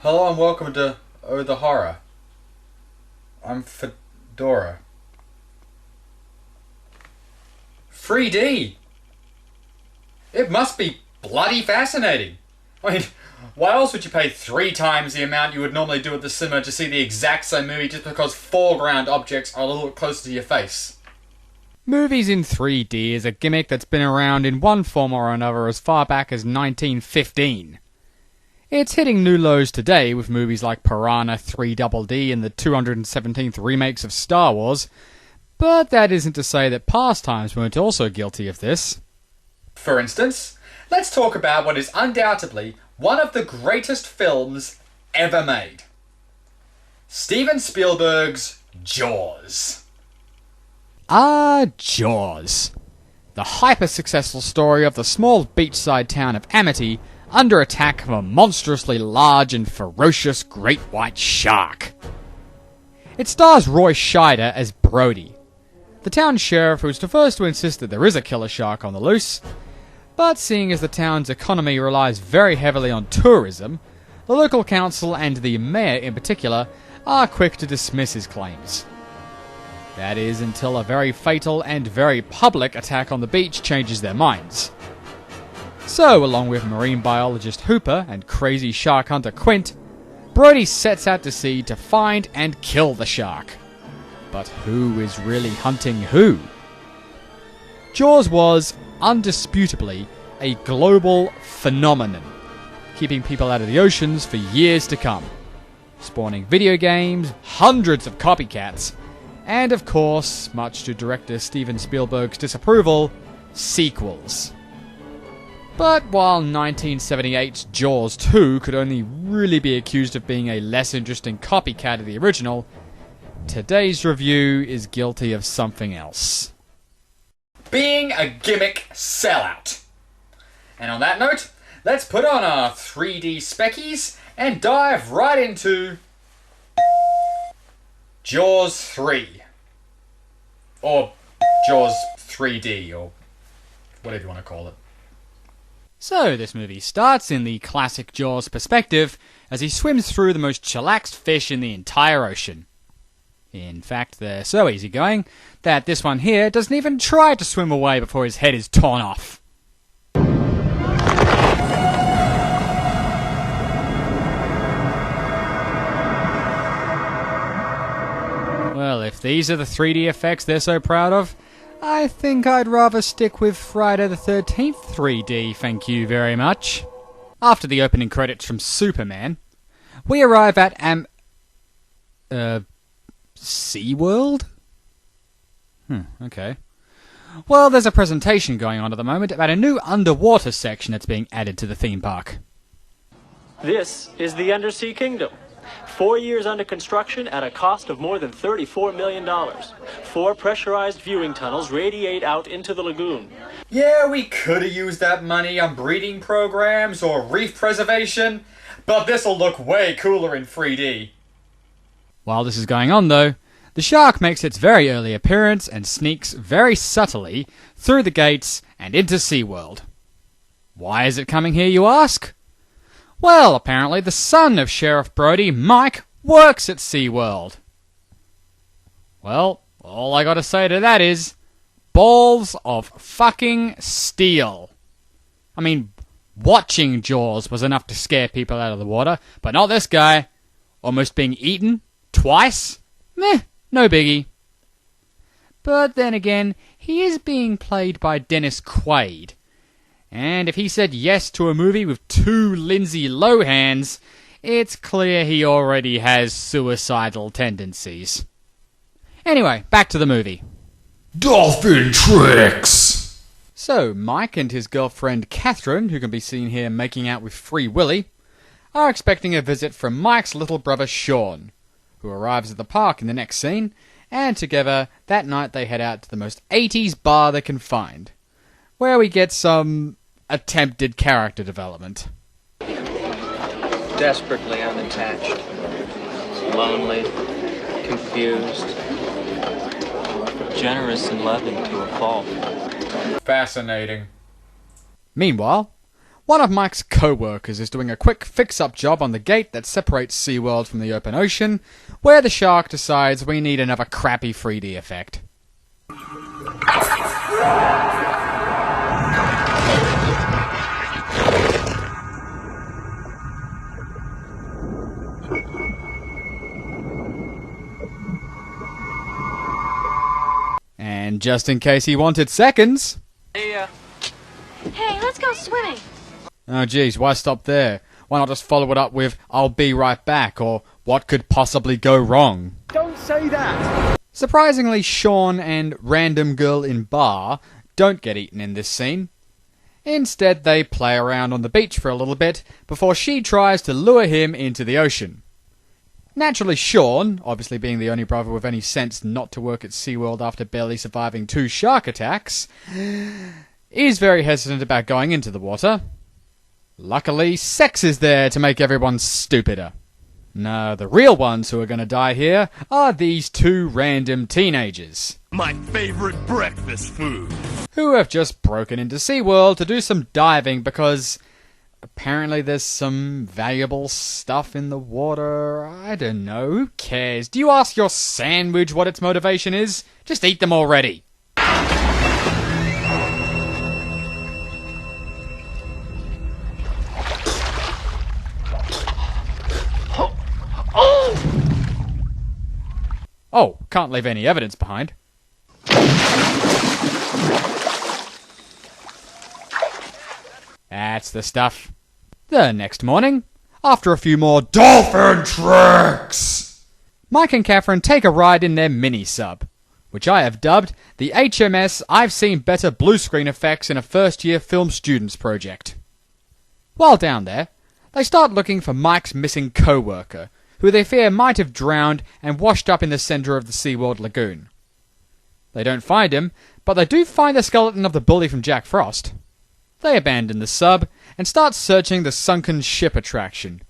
Hello and welcome to Oh the Horror. I'm Fedora. 3D! It must be bloody fascinating. I mean, why else would you pay 3 times the amount you would normally do at the cinema to see the exact same movie just because foreground objects are a little closer to your face? Movies in 3D is a gimmick that's been around in one form or another as far back as 1915. It's hitting new lows today with movies like Piranha 3DD and the 217th remakes of Star Wars, but that isn't to say that past times weren't also guilty of this. For instance, let's talk about what is undoubtedly one of the greatest films ever made. Steven Spielberg's Jaws. Jaws. The hyper-successful story of the small beachside town of Amity under attack from a monstrously large and ferocious great white shark. It stars Roy Scheider as Brody, the town sheriff who's the first to insist that there is a killer shark on the loose, but seeing as the town's economy relies very heavily on tourism, the local council and the mayor in particular are quick to dismiss his claims. That is until a very fatal and very public attack on the beach changes their minds. So, along with marine biologist Hooper and crazy shark hunter Quint, Brody sets out to sea to find and kill the shark. But who is really hunting who? Jaws was, undisputably, a global phenomenon, keeping people out of the oceans for years to come, spawning video games, hundreds of copycats, and of course, much to director Steven Spielberg's disapproval, sequels. But while 1978's Jaws 2 could only really be accused of being a less interesting copycat of the original, today's review is guilty of something else. Being a gimmick sellout. And on that note, let's put on our 3D speckies and dive right into Jaws 3. Or Jaws 3D, or whatever you want to call it. So, this movie starts in the classic Jaws perspective as he swims through the most chillaxed fish in the entire ocean. In fact, they're so easygoing that this one here doesn't even try to swim away before his head is torn off. Well, if these are the 3D effects they're so proud of, I think I'd rather stick with Friday the 13th 3D, thank you very much. After the opening credits from Superman, we arrive at Seaworld? Okay. Well, there's a presentation going on at the moment about a new underwater section that's being added to the theme park. This is the Undersea Kingdom. 4 years under construction at a cost of more than $34 million. 4 pressurized viewing tunnels radiate out into the lagoon. Yeah, we could have used that money on breeding programs or reef preservation, but this'll look way cooler in 3D. While this is going on, though, the shark makes its very early appearance and sneaks very subtly through the gates and into Seaworld. Why is it coming here, you ask? Well, apparently the son of Sheriff Brody, Mike, works at Seaworld. Well, all I gotta say to that is, balls of fucking steel. I mean, watching Jaws was enough to scare people out of the water, but not this guy. Almost being eaten twice? Meh, no biggie. But then again, he is being played by Dennis Quaid. And if he said yes to a movie with 2 Lindsay Lohans, it's clear he already has suicidal tendencies. Anyway, back to the movie. Dolphin tricks! So, Mike and his girlfriend Catherine, who can be seen here making out with Free Willy, are expecting a visit from Mike's little brother Sean, who arrives at the park in the next scene, and together, that night they head out to the most 80s bar they can find, where we get some attempted character development. Desperately unattached, lonely, confused, generous and loving to a fault. Fascinating. Meanwhile, One of Mike's co-workers is doing a quick fix-up job on the gate that separates Seaworld from the open ocean, where the shark decides we need another crappy 3D effect. And just in case he wanted seconds... Hey, let's go swimming. Oh geez, why stop there? Why not just follow it up with, I'll be right back, or what could possibly go wrong? Don't say that! Surprisingly, Sean and random girl in bar don't get eaten in this scene. Instead, they play around on the beach for a little bit before she tries to lure him into the ocean. Naturally, Sean, obviously being the only brother with any sense not to work at Seaworld after barely surviving 2 shark attacks, is very hesitant about going into the water. Luckily, sex is there to make everyone stupider. No, the real ones who are going to die here are these 2 random teenagers. My favorite breakfast food. Who have just broken into Seaworld to do some diving because apparently there's some valuable stuff in the water. I don't know, who cares? Do you ask your sandwich what its motivation is? Just eat them already. Oh, can't leave any evidence behind. That's the stuff. The next morning, after a few more dolphin tricks, Mike and Catherine take a ride in their mini-sub, which I have dubbed the HMS I've Seen Better Blue Screen Effects in a First-Year Film Students project. While down there, they start looking for Mike's missing co-worker, who they fear might have drowned and washed up in the centre of the Seaworld lagoon. They don't find him, but they do find the skeleton of the bully from Jack Frost. They abandon the sub and start searching the sunken ship attraction,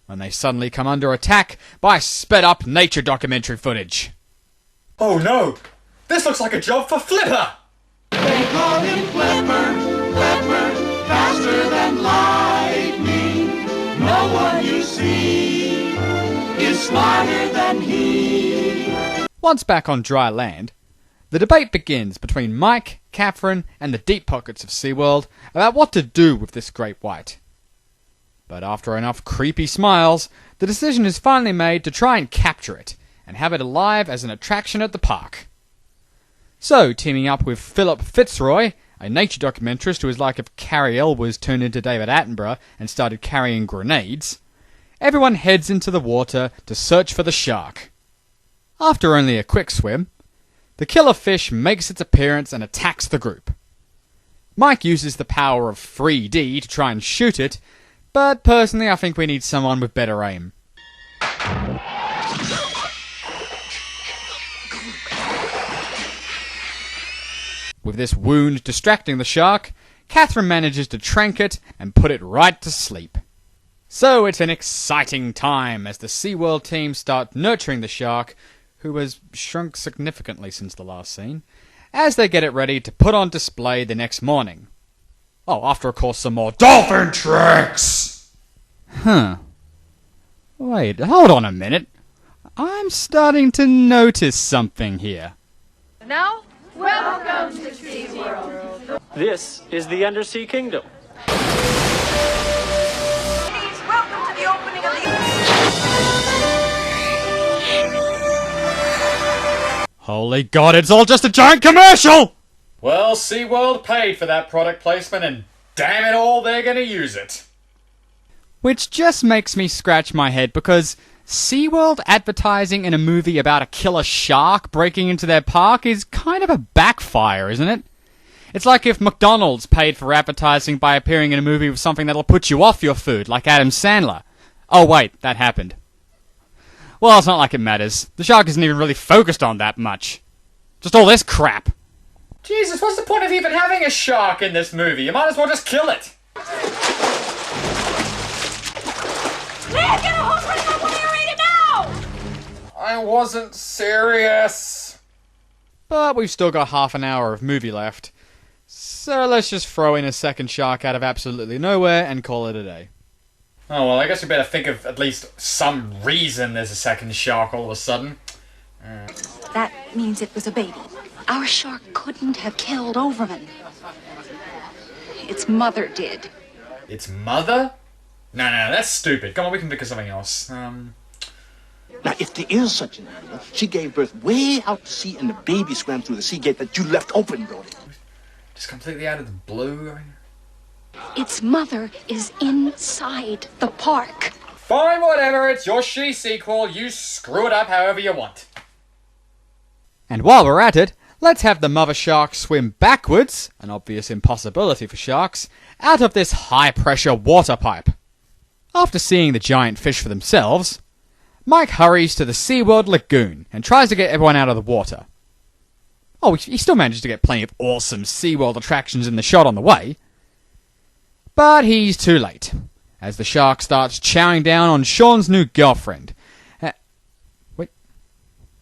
when they suddenly come under attack by sped-up nature documentary footage. Oh no! This looks like a job for Flipper! They call him Flipper, Flipper, faster than lightning. No one you see is smarter than he. Once back on dry land, the debate begins between Mike, Catherine, and the deep pockets of Seaworld about what to do with this great white. But after enough creepy smiles, the decision is finally made to try and capture it, and have it alive as an attraction at the park. So, teaming up with Philip Fitzroy, a nature documentarist who is like if Carrie Elwes turned into David Attenborough and started carrying grenades, everyone heads into the water to search for the shark. After only a quick swim, the killer fish makes its appearance and attacks the group. Mike uses the power of 3D to try and shoot it, but personally I think we need someone with better aim. With this wound distracting the shark, Catherine manages to trank it and put it right to sleep. So it's an exciting time as the Seaworld team start nurturing the shark, who has shrunk significantly since the last scene, as they get it ready to put on display the next morning. Oh, after of course some more dolphin tricks! Wait, hold on a minute. I'm starting to notice something here. Now, welcome to SeaWorld. This is the Undersea Kingdom. Ladies, welcome to the opening of the... Holy God, it's all just a giant commercial! Well, SeaWorld paid for that product placement and damn it all, they're gonna use it. Which just makes me scratch my head because SeaWorld advertising in a movie about a killer shark breaking into their park is kind of a backfire, isn't it? It's like if McDonald's paid for advertising by appearing in a movie with something that'll put you off your food, like Adam Sandler. Oh wait, that happened. Well, it's not like it matters. The shark isn't even really focused on that much. Just all this crap. Jesus, what's the point of even having a shark in this movie? You might as well just kill it. Man, get a hose right now! What are you reading now? I wasn't serious. But we've still got half an hour of movie left. So let's just throw in a second shark out of absolutely nowhere and call it a day. Oh, well, I guess we better think of at least some reason there's a second shark all of a sudden. That means it was a baby. Our shark couldn't have killed Overman. Its mother did. Its mother? No, that's stupid. Come on, we can think of something else. Now, if there is such an animal, she gave birth way out to sea and the baby swam through the sea gate that you left open, Brody. Just completely out of the blue. Its mother is inside the park. Fine, whatever. It's your she sequel. You screw it up however you want. And while we're at it, let's have the mother shark swim backwards, an obvious impossibility for sharks, out of this high-pressure water pipe. After seeing the giant fish for themselves, Mike hurries to the Seaworld lagoon and tries to get everyone out of the water. Oh, he still manages to get plenty of awesome Seaworld attractions in the shot on the way. But he's too late, as the shark starts chowing down on Sean's new girlfriend. Wait,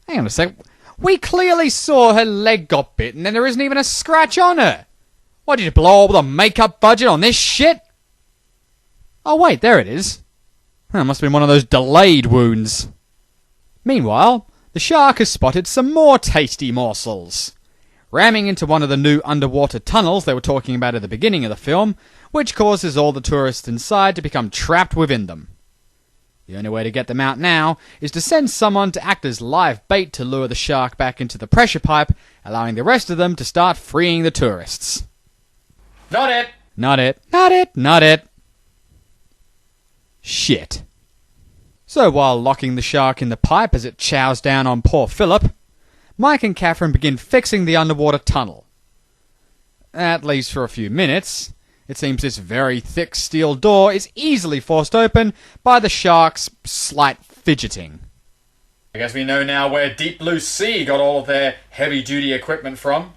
hang on a sec. We clearly saw her leg got bitten and there isn't even a scratch on her. Why did you blow all the makeup budget on this shit? Oh wait, there it is. That must have been one of those delayed wounds. Meanwhile, the shark has spotted some more tasty morsels, ramming into one of the new underwater tunnels they were talking about at the beginning of the film, which causes all the tourists inside to become trapped within them. The only way to get them out now is to send someone to act as live bait to lure the shark back into the pressure pipe, allowing the rest of them to start freeing the tourists. Not it! Not it. Not it. Not it. Shit. So while locking the shark in the pipe as it chows down on poor Philip, Mike and Catherine begin fixing the underwater tunnel. At least for a few minutes. It seems this very thick steel door is easily forced open by the shark's slight fidgeting. I guess we know now where Deep Blue Sea got all of their heavy-duty equipment from.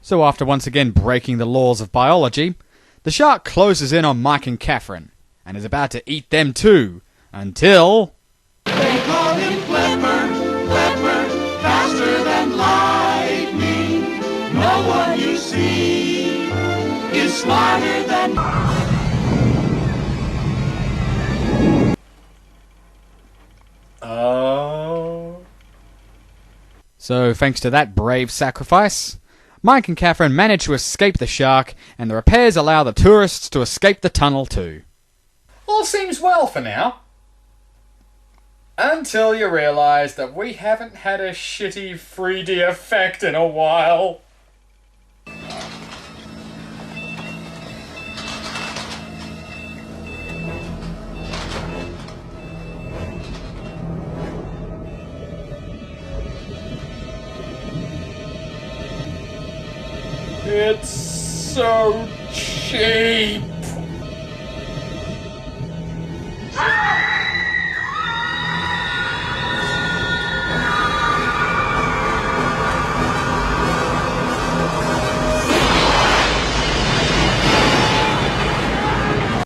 So after once again breaking the laws of biology, the shark closes in on Mike and Catherine, and is about to eat them too, until... They call him Flipper, Flipper, faster than lightning. No one you see is smarter than... Oh... So thanks to that brave sacrifice, Mike and Catherine manage to escape the shark, and the repairs allow the tourists to escape the tunnel too. All seems well for now. Until you realise that we haven't had a shitty 3D effect in a while. It's so cheap.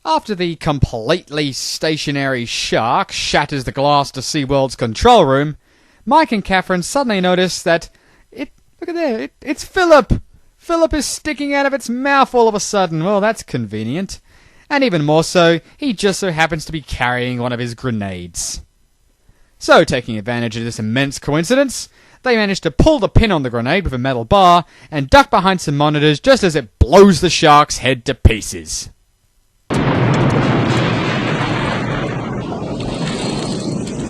After the completely stationary shark shatters the glass to Seaworld's control room, Mike and Catherine suddenly notice that look at there, it's Philip! Philip is sticking out of its mouth all of a sudden. Well, that's convenient. And even more so, he just so happens to be carrying one of his grenades. So, taking advantage of this immense coincidence, they manage to pull the pin on the grenade with a metal bar and duck behind some monitors just as it blows the shark's head to pieces.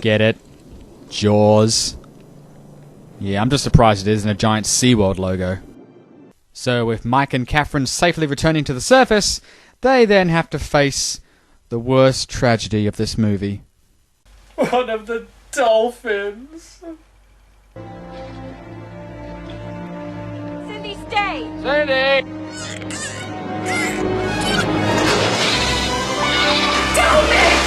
Get it? Jaws. Yeah, I'm just surprised it isn't a giant Seaworld logo. So with Mike and Catherine safely returning to the surface, they then have to face the worst tragedy of this movie. One of the dolphins. Cindy, stay! Cindy! Don't make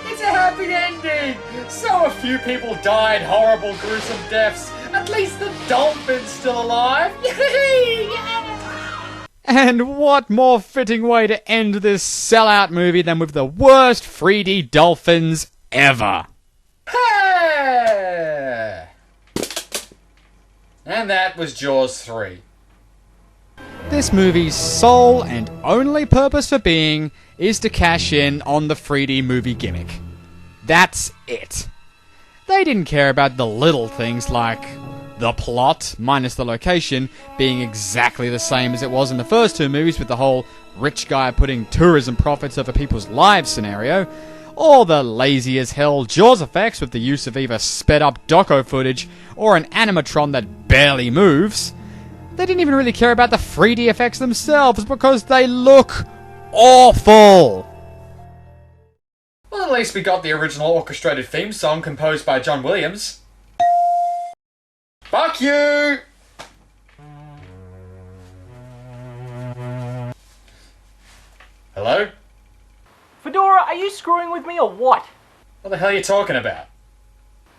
It's a happy ending! So a few people died horrible, gruesome deaths. At least the dolphin's still alive. Yay! And what more fitting way to end this sellout movie than with the worst 3D dolphins ever? Hey! And that was Jaws 3. This movie's sole and only purpose for being is to cash in on the 3D movie gimmick. That's it. They didn't care about the little things like the plot, minus the location, being exactly the same as it was in the first two movies with the whole rich guy putting tourism profits over people's lives scenario, or the lazy as hell Jaws effects with the use of either sped up doco footage or an animatron that barely moves. They didn't even really care about the 3D effects themselves because they look awful. Well, at least we got the original orchestrated theme song composed by John Williams. Fuck you! Hello? Fedora, are you screwing with me or what? What the hell are you talking about?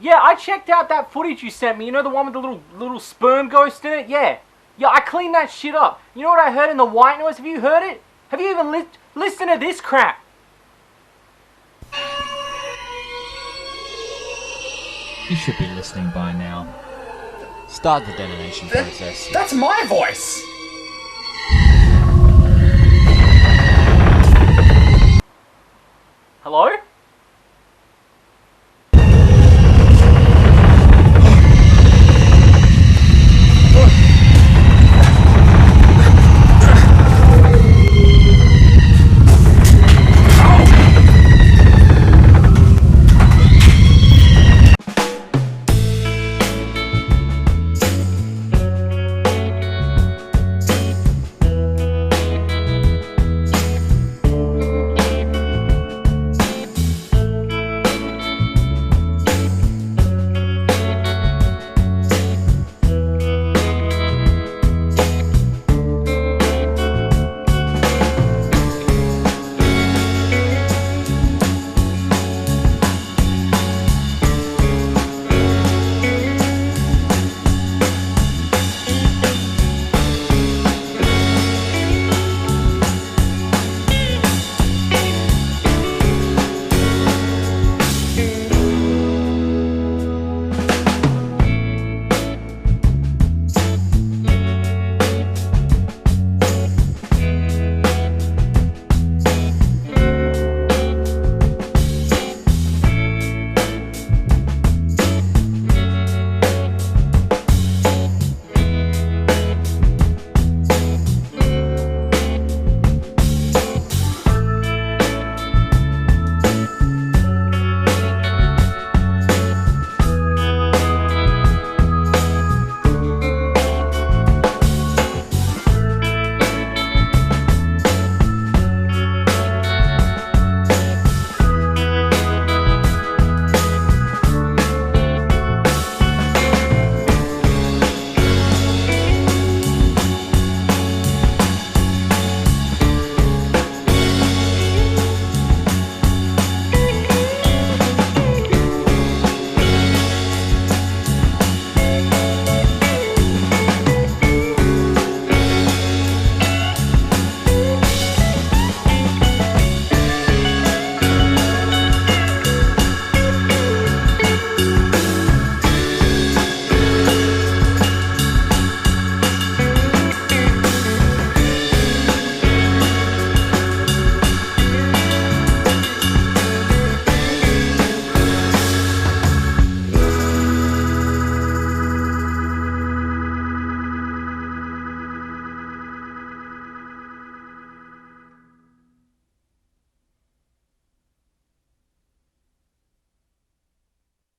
Yeah, I checked out that footage you sent me. You know the one with the little sperm ghost in it? Yeah. Yeah, I cleaned that shit up. You know what I heard in the white noise? Have you heard it? Have you even listened to this crap? You should be listening by now. Start the detonation process. That's my voice! Hello?